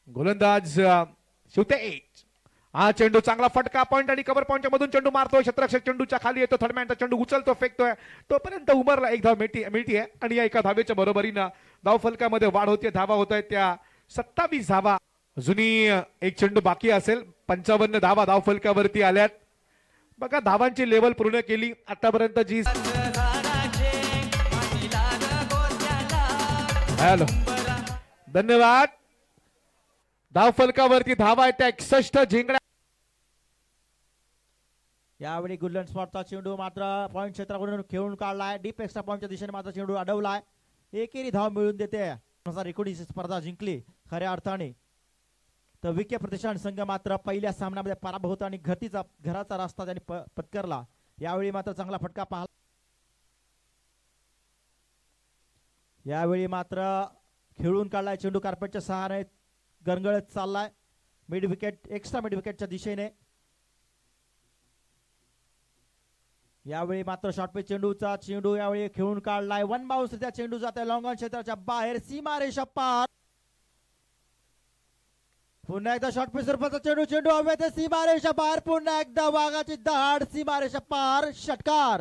गोलंदाज शिवते एज. हा चेंडू चांगला फटका पॉइंट आणि कव्हर पॉइंटच्या मधून चेंडू मारतोय. क्षेत्ररक्षक चेंडूच्या खाली येतो. थर्ड मॅनचा चेंडू उचलतो फेकतोय. तोपर्यंत उमरला एक धाव मिळतीये आणि या एका धावेच्या बरोबरीनं धाव फलकामध्ये वाढ होते. धावा होत आहेत त्या 27 धावा. अजूनही एक चेंडू बाकी असेल. 55 धावा धाव फलकावरती आल्यात. बघा धावांची लेवल पूर्ण केली आतापर्यंत जी. हॅलो धन्यवाद. धाव फलकावरती धावा आहेत त्या 61 झिंगड्या. यावेळी गुल्लन स्पॉटचा चेंडू मात्र पॉइंट क्षेत्राकडून खेळून काढलाय. डीप एक्स्ट्रा पॉइंटच्या दिशेने मात्र चेंडू अडवलाय. एकेरी धाव मिळून देते. 2019 स्पर्धा जिंकली खऱ्या अर्थाने. तर विखे प्रतिष्ठान संघ मात्र पहिल्या सामन्यामध्ये पराभूत आणि घराचा रस्ता त्यांनी पत्करला. यावेळी मात्र चांगला फटका पाहिला. यावेळी मात्र खेळून काढलाय चेंडू कार्पेटच्या सहाय्याने गरगळत चाललाय मिड विकेट एक्स्ट्रा मिड विकेटच्या दिशेने. यावेळी मात्र शॉर्ट पिच चेंडूचा चेंडू यावेळी खेळून काढलाय. वन बाउन्स त्या चेंडू जाते लॉंग ऑन क्षेत्राच्या बाहेर सीमारेषा पार. पुन्हा एकदा शॉर्ट पिच स्वरूपाचा चेंडू चेंडू हवेत सीमारेषा बाहेर. पुन्हा एकदा वाघाची दहाड सीमारेषा पार. षटकार.